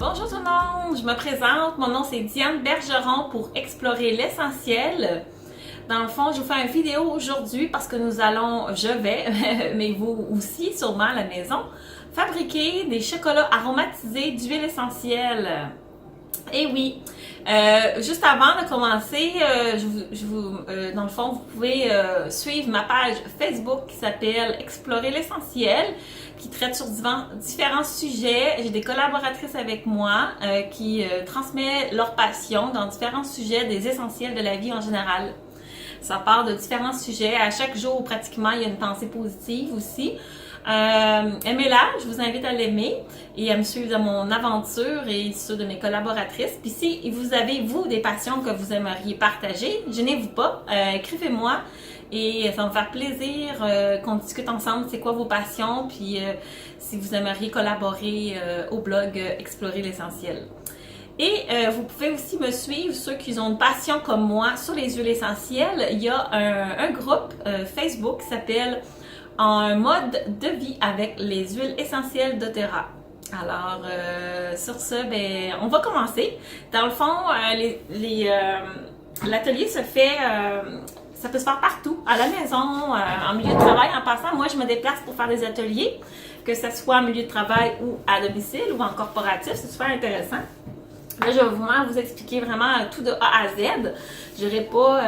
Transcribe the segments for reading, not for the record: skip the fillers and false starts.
Bonjour tout le monde, je me présente, mon nom c'est Diane Bergeron pour Explorer l'essentiel. Dans le fond, je vous fais une vidéo aujourd'hui parce que je vais, mais vous aussi sûrement à la maison, fabriquer des chocolats aromatisés d'huile essentielle. Et oui, juste avant de commencer, dans le fond, vous pouvez suivre ma page Facebook qui s'appelle Explorer l'essentiel, qui traite sur différents sujets. J'ai des collaboratrices avec moi qui transmettent leur passion dans différents sujets des essentiels de la vie en général. Ça part de différents sujets. À chaque jour, pratiquement, il y a une pensée positive aussi. Aimez-la, je vous invite à l'aimer et à me suivre dans mon aventure et ceux de mes collaboratrices. Puis si vous avez, vous, des passions que vous aimeriez partager, gênez-vous pas, écrivez-moi et ça va me faire plaisir qu'on discute ensemble c'est quoi vos passions, puis si vous aimeriez collaborer au blog Explorer l'essentiel. Et vous pouvez aussi me suivre, ceux qui ont une passion comme moi sur les huiles essentielles. Il y a un groupe Facebook qui s'appelle Un mode de vie avec les huiles essentielles d'Otera. Alors, sur ce, ben, on va commencer. Dans le fond, l'atelier se fait, ça peut se faire partout, à la maison, en milieu de travail. En passant, moi, je me déplace pour faire des ateliers, que ce soit en milieu de travail ou à domicile ou en corporatif. C'est super intéressant. Là, je vais vraiment vous expliquer vraiment tout de A à Z. Je n'aurai pas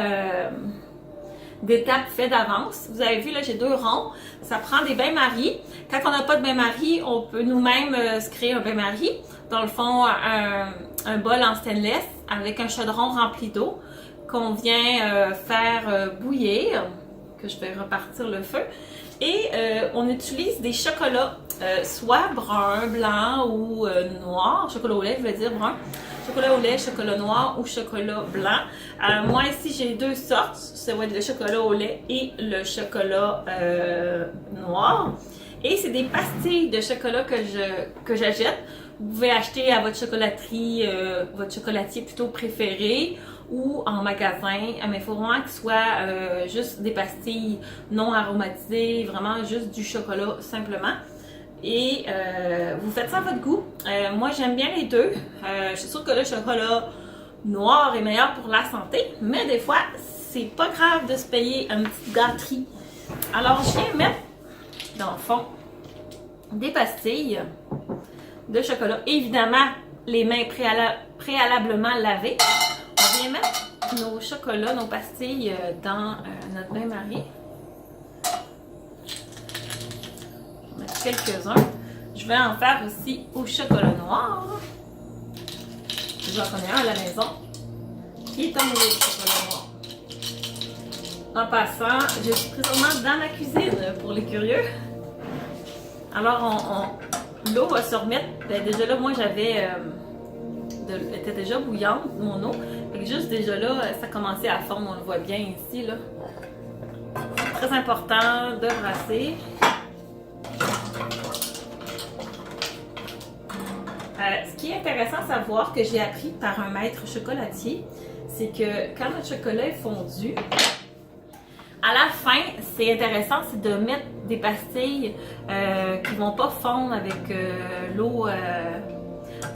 d'étapes faites d'avance. Vous avez vu, là, j'ai 2 ronds. Ça prend des bains-maries. Quand on n'a pas de bain-marie, on peut nous-mêmes se créer un bain-marie. Dans le fond, un bol en stainless avec un chaudron rempli d'eau qu'on vient faire bouillir, que je vais repartir le feu. Et on utilise des chocolats, soit brun, blanc ou noir, chocolat au lait, je veux dire brun. Chocolat au lait, chocolat noir ou chocolat blanc. Moi ici j'ai 2 sortes, ça va être le chocolat au lait et le chocolat noir. Et c'est des pastilles de chocolat que j'achète. Vous pouvez acheter à votre chocolaterie, votre chocolatier plutôt préféré ou en magasin, mais il faut vraiment que ce soit juste des pastilles non aromatisées, vraiment juste du chocolat simplement. Et vous faites ça à votre goût. Moi, j'aime bien les deux. Je suis sûre que le chocolat noir est meilleur pour la santé, mais des fois, c'est pas grave de se payer une petite gâterie. Alors, je viens mettre, dans le fond, des pastilles de chocolat. Évidemment, les mains préalablement lavées. On vient mettre nos chocolats, nos pastilles dans notre bain-marie. Quelques-uns. Je vais en faire aussi au chocolat noir. J'en connais un à la maison qui est amoureux du chocolat noir. En passant, je suis présentement dans la cuisine pour les curieux. Alors, l'eau va se remettre. Ben, déjà là, moi j'avais était déjà bouillante, mon eau. Et juste déjà là, ça commençait à fondre. On le voit bien ici, là. C'est très important de brasser. Ce qui est intéressant à savoir, que j'ai appris par un maître chocolatier, c'est que quand notre chocolat est fondu, à la fin, c'est intéressant, c'est de mettre des pastilles qui vont pas fondre avec l'eau,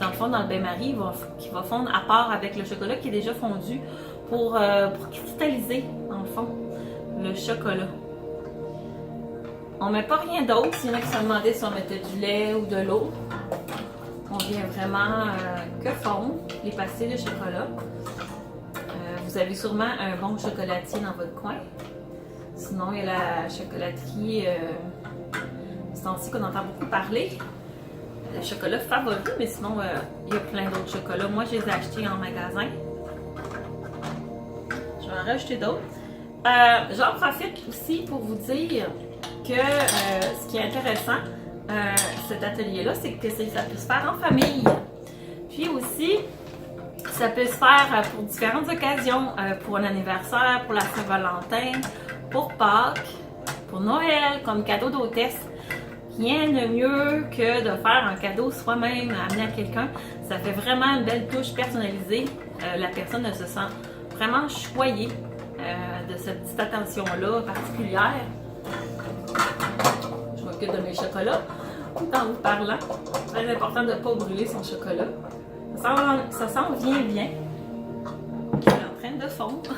dans le fond, dans le bain-marie, qui va fondre à part avec le chocolat qui est déjà fondu pour cristalliser, dans le fond, le chocolat. On ne met pas rien d'autre. S'il y en a qui se demandaient si on mettait du lait ou de l'eau. On vient vraiment que fondre les pastilles de chocolat. Vous avez sûrement un bon chocolatier dans votre coin. Sinon, il y a la chocolaterie, c'est ainsi qu'on entend beaucoup parler. Le chocolat favori, mais sinon, il y a plein d'autres chocolats. Moi, je les ai achetés en magasin. Je vais en rajouter d'autres. J'en profite aussi pour vous dire que ce qui est intéressant, cet atelier-là, c'est que ça peut se faire en famille. Puis aussi, ça peut se faire pour différentes occasions, pour un anniversaire, pour la Saint-Valentin, pour Pâques, pour Noël, comme cadeau d'hôtesse. Rien de mieux que de faire un cadeau soi-même, amener à quelqu'un. Ça fait vraiment une belle touche personnalisée. La personne se sent vraiment choyée de cette petite attention-là particulière. Je m'occupe de mes chocolats. tout en vous parlant. Très important de ne pas brûler son chocolat. Ça sent bien. Il est en train de fondre.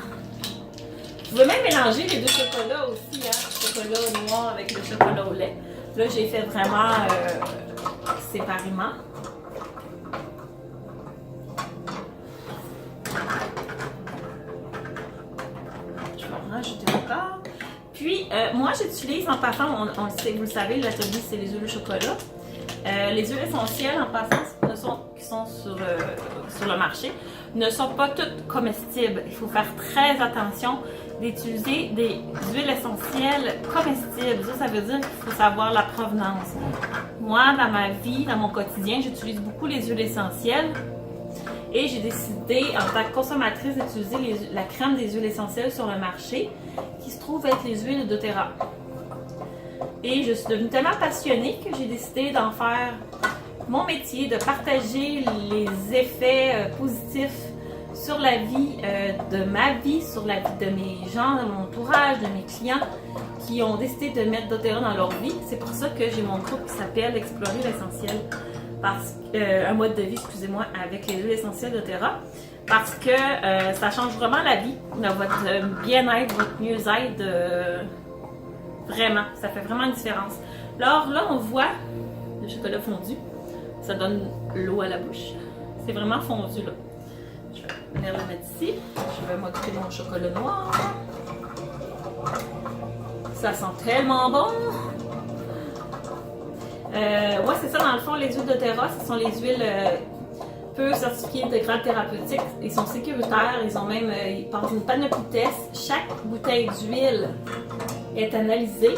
Vous pouvez même mélanger les deux chocolats aussi, hein, le chocolat noir avec le chocolat au lait. Là, j'ai fait vraiment séparément. Je vais en rajouter encore. Puis, moi, j'utilise en passant, on le sait, vous le savez, l'atelier, c'est les huiles au chocolat. Les huiles essentielles, en passant, qui sont sur le marché, ne sont pas toutes comestibles. Il faut faire très attention d'utiliser des huiles essentielles comestibles. Ça veut dire qu'il faut savoir la provenance. Moi, dans ma vie, dans mon quotidien, j'utilise beaucoup les huiles essentielles. Et j'ai décidé, en tant que consommatrice, d'utiliser la crème des huiles essentielles sur le marché, qui se trouve être les huiles doTERRA. Et je suis devenue tellement passionnée que j'ai décidé d'en faire mon métier, de partager les effets positifs sur la vie de ma vie, sur la vie de mes gens, de mon entourage, de mes clients qui ont décidé de mettre doTERRA dans leur vie. C'est pour ça que j'ai mon groupe qui s'appelle Explorer l'essentiel. Un mode de vie, excusez-moi, avec les huiles essentielles doTERRA. Parce que ça change vraiment la vie, votre bien-être, votre mieux-être. Vraiment, ça fait vraiment une différence. Alors là, on voit le chocolat fondu. Ça donne l'eau à la bouche. C'est vraiment fondu là. Je vais venir le mettre ici. Je vais m'occuper de mon chocolat noir. Ça sent tellement bon. Ouais, c'est ça, dans le fond, les huiles doTERRA, ce sont les huiles peu certifiées de grade thérapeutique. Ils sont sécuritaires, ils passent une panoplie de tests. Chaque bouteille d'huile est analysée.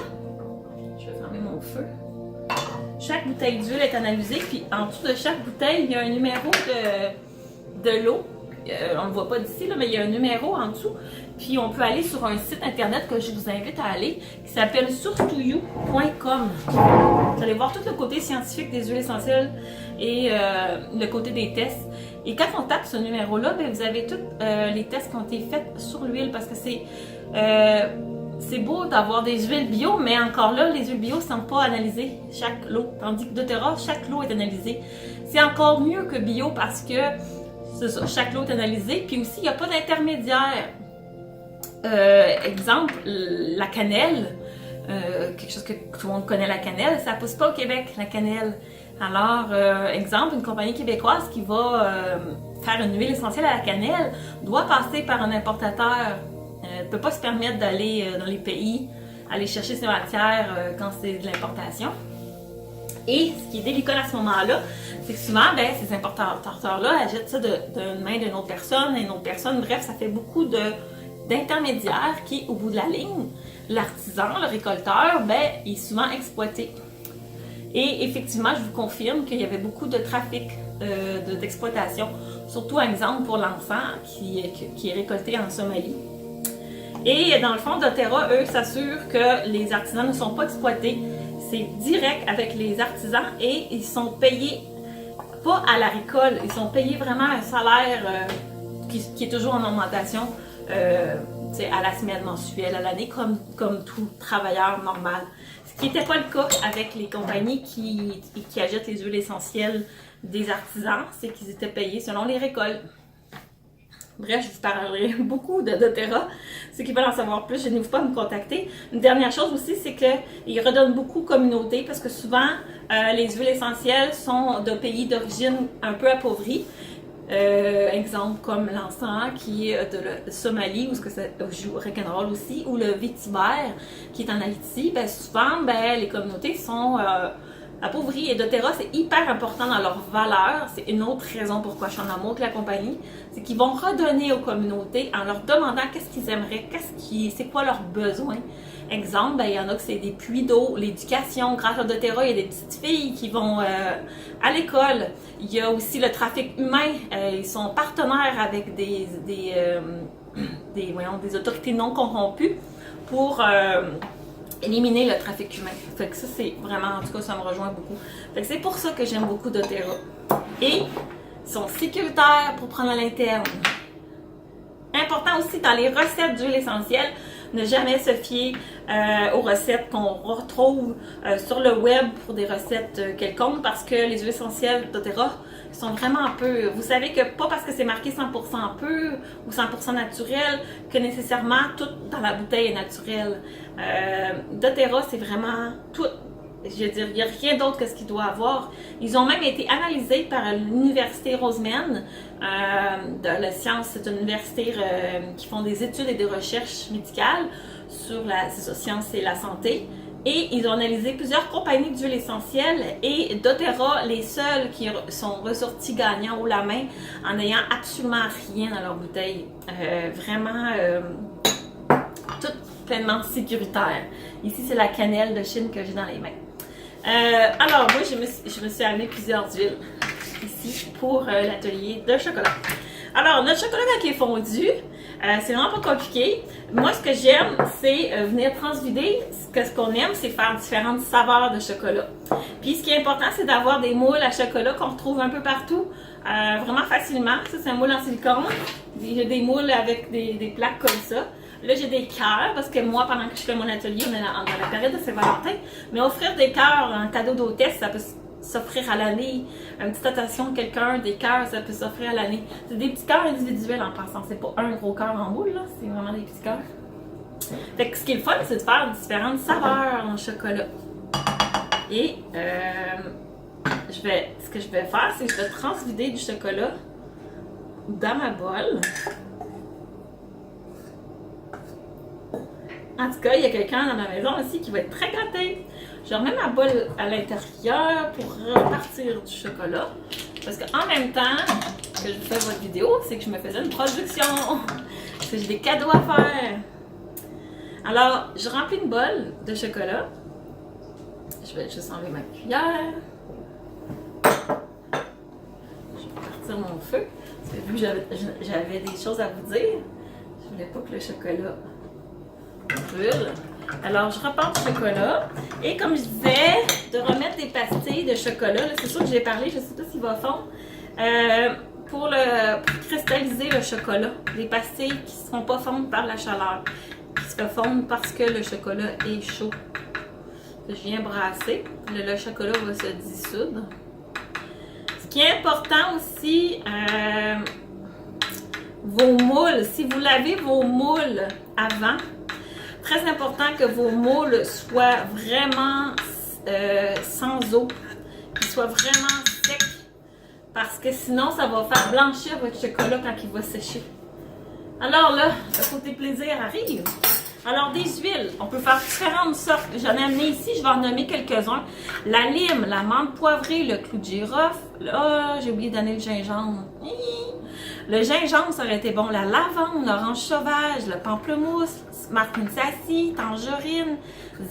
Je vais fermer mon feu. Chaque bouteille d'huile est analysée, puis en dessous de chaque bouteille, il y a un numéro de l'eau. On ne le voit pas d'ici, mais il y a un numéro en dessous. Puis on peut aller sur un site internet que je vous invite à aller, qui s'appelle sourcetoyou.com. Vous allez voir tout le côté scientifique des huiles essentielles et le côté des tests. Et quand on tape ce numéro-là, vous avez tous les tests qui ont été faits sur l'huile, parce que c'est beau d'avoir des huiles bio, mais encore là, les huiles bio ne sont pas analysées, chaque lot. Tandis que doTERRA, chaque lot est analysé. C'est encore mieux que bio parce que c'est ça, chaque lot est analysé. Puis aussi, il n'y a pas d'intermédiaire. Exemple, la cannelle. Quelque chose que tout le monde connaît, la cannelle, ça ne pousse pas au Québec, la cannelle. Alors, exemple, une compagnie québécoise qui va faire une huile essentielle à la cannelle doit passer par un importateur. Ne peut pas se permettre d'aller dans les pays, aller chercher ses matières quand c'est de l'importation. Et ce qui est délicat à ce moment-là, c'est que souvent, ces importateurs-là achètent ça d'une main d'une autre personne à une autre personne. Bref, ça fait beaucoup d'intermédiaires qui, au bout de la ligne, l'artisan, le récolteur, il est souvent exploité. Et effectivement, je vous confirme qu'il y avait beaucoup de trafic d'exploitation, surtout, un exemple, pour l'encens qui est récolté en Somalie. Et dans le fond, doTERRA, eux, s'assurent que les artisans ne sont pas exploités. C'est direct avec les artisans et ils sont payés pas à la récolte, ils sont payés vraiment un salaire qui est toujours en augmentation à la semaine, mensuelle, à l'année, comme tout travailleur normal. Ce qui n'était pas le cas avec les compagnies qui achètent les huiles essentielles des artisans, c'est qu'ils étaient payés selon les récoltes. Bref, je vous parlerai beaucoup de doTERRA. Ceux qui veulent en savoir plus, je n'hésite pas à me contacter. Une dernière chose aussi, c'est qu'ils redonnent beaucoup aux communautés parce que souvent, les huiles essentielles sont de pays d'origine un peu appauvris. Exemple comme l'encens qui est de la Somalie, où ça joue rock'n'roll aussi, ou le vétiver qui est en Haïti. Souvent, les communautés sont appauvries et doTERRA, c'est hyper important dans leurs valeurs. C'est une autre raison pourquoi je suis en amour avec la compagnie. C'est qu'ils vont redonner aux communautés en leur demandant qu'est-ce qu'ils aimeraient, c'est quoi leurs besoins. Exemple, il y en a que c'est des puits d'eau, l'éducation. Grâce à doTERRA, il y a des petites filles qui vont à l'école. Il y a aussi le trafic humain. Ils sont partenaires avec des autorités non corrompues pour éliminer le trafic humain. Fait que ça, c'est vraiment, en tout cas, ça me rejoint beaucoup. Fait que c'est pour ça que j'aime beaucoup doTERRA. Et ils sont sécuritaires pour prendre à l'interne. Important aussi, dans les recettes d'huile essentielle, Ne jamais se fier aux recettes qu'on retrouve sur le web pour des recettes quelconques parce que les huiles essentielles doTERRA sont vraiment pures. Vous savez que pas parce que c'est marqué 100% pur ou 100% naturel que nécessairement tout dans la bouteille est naturel. doTERRA, c'est vraiment tout. Je veux dire, il n'y a rien d'autre que ce qu'il doit avoir. Ils ont même été analysés par l'université Roseman de la science. C'est une université qui font des études et des recherches médicales sur la science et la santé. Et ils ont analysé plusieurs compagnies d'huiles essentielles et doTERRA, les seuls qui sont ressortis gagnants haut la main en n'ayant absolument rien dans leur bouteille. Vraiment, tout pleinement sécuritaire. Ici, c'est la cannelle de Chine que j'ai dans les mains. Alors, moi, je me suis amené plusieurs huiles ici pour l'atelier de chocolat. Alors, notre chocolat quand il est fondu, c'est vraiment pas compliqué. Moi, ce que j'aime, c'est venir transvider. Ce qu'on aime, c'est faire différentes saveurs de chocolat. Puis, ce qui est important, c'est d'avoir des moules à chocolat qu'on retrouve un peu partout, vraiment facilement. Ça, c'est un moule en silicone. J'ai des moules avec des plaques comme ça. Là, j'ai des cœurs, parce que moi, pendant que je fais mon atelier, on est dans la période de Saint-Valentin. Mais offrir des cœurs en cadeau d'hôtesse, ça peut s'offrir à l'année. Une petite attention de quelqu'un, des cœurs, ça peut s'offrir à l'année. C'est des petits cœurs individuels en passant. C'est pas un gros cœur en boule, là. C'est vraiment des petits cœurs. Fait que ce qui est le fun, c'est de faire différentes saveurs en chocolat. Et ce que je vais faire, c'est que je vais transvider du chocolat dans ma bolle. En tout cas, il y a quelqu'un dans la maison aussi qui va être très gâté. Je remets ma bolle à l'intérieur pour repartir du chocolat. Parce qu'en même temps que je fais votre vidéo, c'est que je me faisais une production. Parce que j'ai des cadeaux à faire. Alors, je remplis une bolle de chocolat. Je vais juste enlever ma cuillère. Je vais partir mon feu. Parce que vu que j'avais des choses à vous dire, je voulais pas que le chocolat brûle. Alors, je repars du chocolat. Et comme je disais, de remettre des pastilles de chocolat. C'est sûr que j'ai parlé, je ne sais pas s'il va fondre. Pour cristalliser le chocolat. Des pastilles qui ne se font pas fondre par la chaleur. Qui se fondent parce que le chocolat est chaud. Je viens brasser. Le chocolat va se dissoudre. Ce qui est important aussi, vos moules. Si vous lavez vos moules avant, très important que vos moules soient vraiment sans eau, qu'ils soient vraiment secs, parce que sinon ça va faire blanchir votre chocolat quand il va sécher. Alors là, le côté plaisir arrive. Alors des huiles, on peut faire différentes sortes. J'en ai amené ici, je vais en nommer quelques-uns. La lime, la menthe poivrée, le clou de girofle. Là, j'ai oublié de donner le gingembre. Le gingembre, ça aurait été bon. La lavande, l'orange sauvage, le pamplemousse, Smart Sassy, tangerine,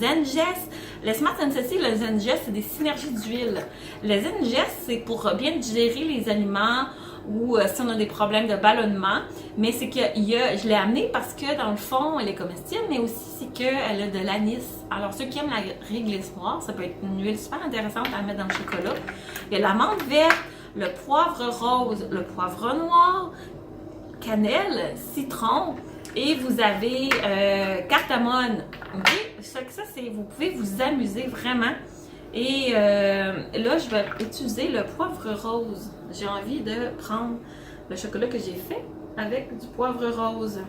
Zengest. Le Smart Sassy et le Zengest, c'est des synergies d'huile. Le Zengest, c'est pour bien digérer les aliments ou si on a des problèmes de ballonnement. Mais c'est que je l'ai amené parce que dans le fond, elle est comestible, mais aussi c'est qu'elle a de l'anis. Alors ceux qui aiment la réglisse noire, ça peut être une huile super intéressante à mettre dans le chocolat. Il y a la menthe verte, le poivre rose, le poivre noir, cannelle, citron et vous avez cardamone. Okay? Ça, vous pouvez vous amuser vraiment. Et là, je vais utiliser le poivre rose. J'ai envie de prendre le chocolat que j'ai fait avec du poivre rose.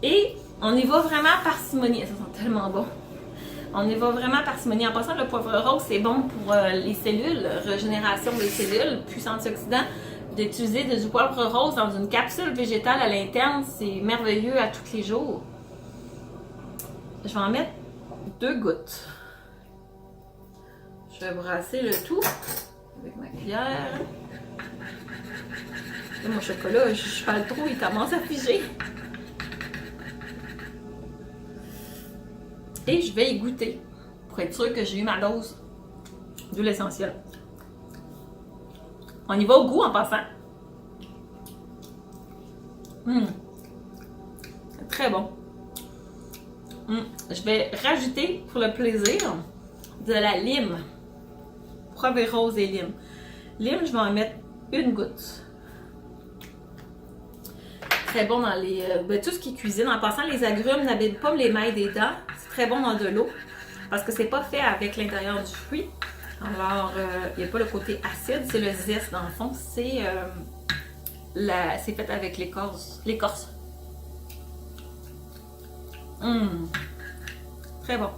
Et on y va vraiment parcimonie. Ça sent tellement bon. On y va vraiment parcimonie. En passant, le poivre rose, c'est bon pour les cellules, régénération des cellules, puissant antioxydant. D'utiliser du poivre rose dans une capsule végétale à l'interne, c'est merveilleux à tous les jours. Je vais en mettre 2 gouttes. Je vais brasser le tout avec ma cuillère. Là, mon chocolat, je fais le trou, il commence à figer. Et je vais y goûter pour être sûr que j'ai eu ma dose d'huile essentielle. On y va au goût en passant. C'est très bon. Je vais rajouter pour le plaisir de la lime. Poivre rose et lime. Lime, je vais en mettre 1 goutte. très bon dans les tout ce qui est cuisine. En passant, les agrumes n'abîment pas les mailles des dents. C'est très bon dans de l'eau parce que c'est pas fait avec l'intérieur du fruit. Alors, il n'y a pas le côté acide, c'est le zeste dans le fond. C'est fait avec l'écorce. Très bon.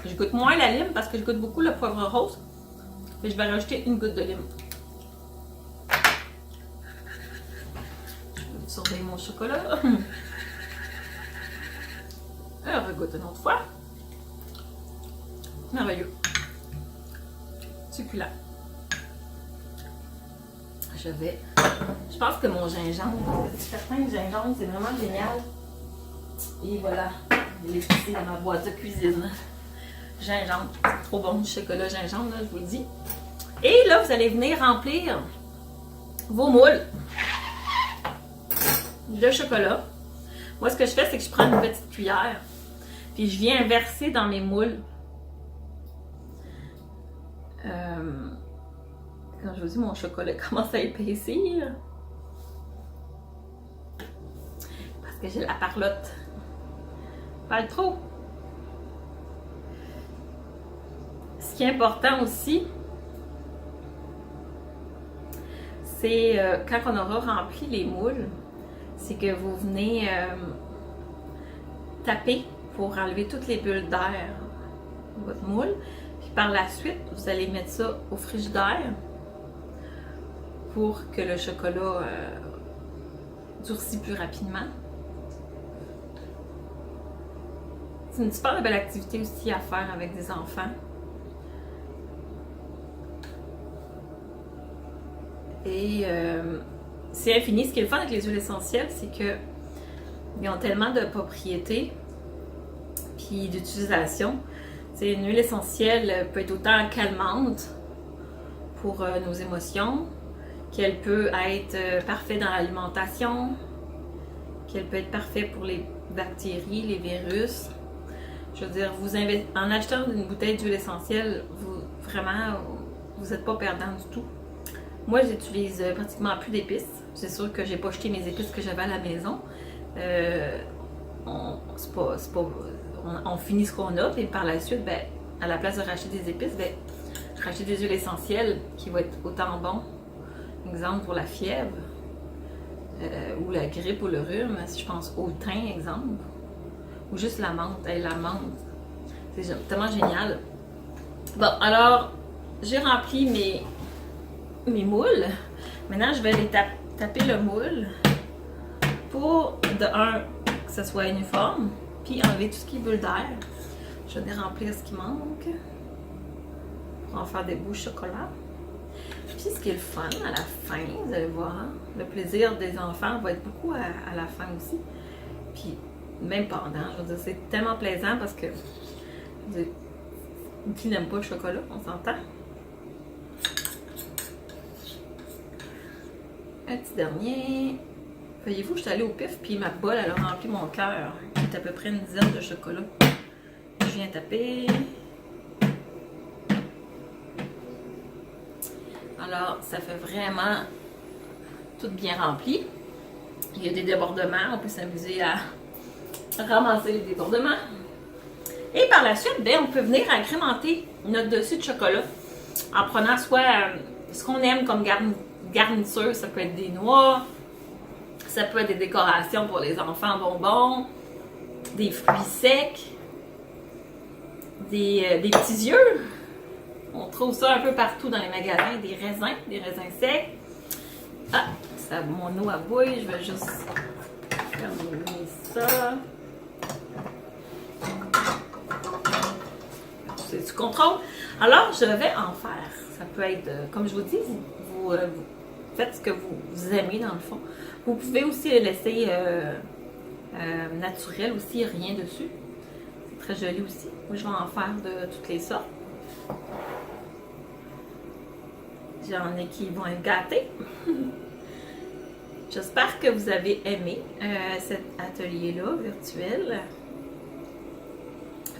Je goûte moins la lime parce que je goûte beaucoup le poivre rose. Et je vais rajouter une goutte de lime. Je vais surveiller mon chocolat. Alors, je goûte une autre fois. Merveilleux. Succulent. Je pense que mon gingembre, certains gingembre, c'est vraiment génial. Et voilà, il est ici dans ma boîte de cuisine. Gingembre, c'est trop bon, du chocolat gingembre, là, je vous le dis. Et là, vous allez venir remplir vos moules de chocolat. Moi, ce que je fais, c'est que je prends une petite cuillère, puis je viens verser dans mes moules. Quand je vous dis, mon chocolat commence à épaissir. Parce que j'ai la parlotte. Pas trop. Ce qui est important aussi, c'est quand on aura rempli les moules, c'est que vous venez taper pour enlever toutes les bulles d'air de votre moule. Puis par la suite, vous allez mettre ça au frigidaire pour que le chocolat durcit plus rapidement. C'est une super belle activité aussi à faire avec des enfants. Et c'est infini. Ce qui est le fun avec les huiles essentielles, c'est qu'ils ont tellement de propriétés puis d'utilisation. C'est une huile essentielle peut être autant calmante pour nos émotions, qu'elle peut être parfaite dans l'alimentation, qu'elle peut être parfaite pour les bactéries, les virus. Je veux dire, en achetant une bouteille d'huile essentielle, vous n'êtes pas perdant du tout. Moi, j'utilise pratiquement plus d'épices. C'est sûr que j'ai pas jeté mes épices que j'avais à la maison. On finit ce qu'on a, et par la suite, ben, à la place de racheter des épices, ben, racheter des huiles essentielles qui vont être autant bon. Exemple pour la fièvre, ou la grippe ou le rhume, si je pense au thym, exemple, ou juste la menthe. La menthe, c'est tellement génial. Bon, alors, j'ai rempli mes moules. Maintenant, je vais les taper le moule pour, de un, que ce soit uniforme, puis enlever tout ce qui est bulle d'air. Je vais remplir ce qui manque pour en faire des bouts de chocolat. Puis ce qui est le fun à la fin, vous allez voir, le plaisir des enfants va être beaucoup à la fin aussi. Puis même pendant, je veux dire, c'est tellement plaisant parce que qui n'aime pas le chocolat, on s'entend. Un petit dernier. Voyez-vous, je suis allée au pif, puis ma bolle, elle a rempli mon cœur, qui est à peu près une dizaine de chocolat. Je viens taper. Alors, ça fait vraiment tout bien rempli. Il y a des débordements, on peut s'amuser à ramasser les débordements. Et par la suite, ben, on peut venir agrémenter notre dessus de chocolat en prenant soit ce qu'on aime comme garniture. Ça peut être des noix, ça peut être des décorations pour les enfants, bonbons, des fruits secs, des petits yeux. On trouve ça un peu partout dans les magasins, des raisins secs. Ah, ça, mon eau à bouille, je vais juste terminer ça. C'est du contrôle. Alors, je vais en faire. Ça peut être, comme je vous dis, vous faites ce que vous aimez dans le fond. Vous pouvez aussi le laisser naturel aussi, rien dessus. C'est très joli aussi. Moi, je vais en faire de toutes les sortes. J'en ai qui vont être gâtés. J'espère que vous avez aimé cet atelier-là virtuel.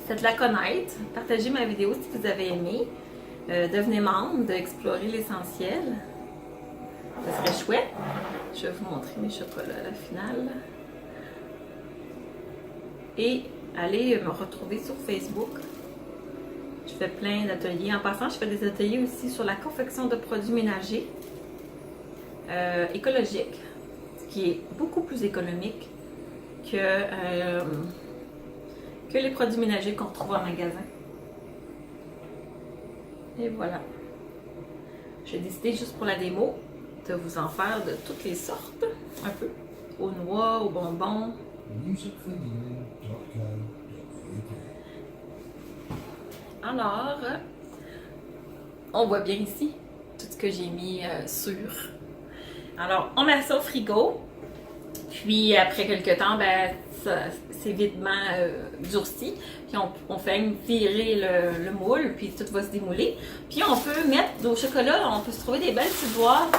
Faites-la connaître. Partagez ma vidéo si vous avez aimé. Devenez membre d'Explorer l'essentiel. Ça serait chouette. Je vais vous montrer mes chocolats à la finale. Et allez me retrouver sur Facebook. Je fais plein d'ateliers. En passant, je fais des ateliers aussi sur la confection de produits ménagers écologiques, ce qui est beaucoup plus économique que les produits ménagers qu'on retrouve en magasin. Et voilà. J'ai décidé juste pour la démo de vous en faire de toutes les sortes, un peu, aux noix, aux bonbons. Alors, on voit bien ici tout ce que j'ai mis sur. Alors, on met ça au frigo. Puis après quelques temps, ben, c'est vitement durci. Puis on fait virer le moule, puis tout va se démouler. Puis on peut mettre au chocolat, on peut se trouver des belles petites boîtes,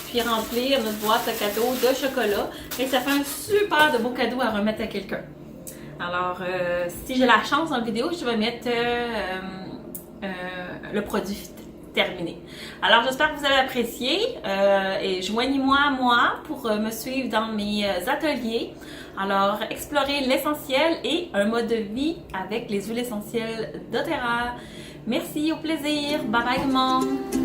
puis remplir notre boîte à cadeaux de chocolat. Et ça fait un super de beau cadeau à remettre à quelqu'un. Alors, si j'ai la chance dans la vidéo, je vais mettre le produit terminé. Alors, j'espère que vous avez apprécié et joignez-moi à moi pour me suivre dans mes ateliers. Alors, explorer l'essentiel et un mode de vie avec les huiles essentielles doTERRA. Merci, au plaisir. Bye bye tout le monde.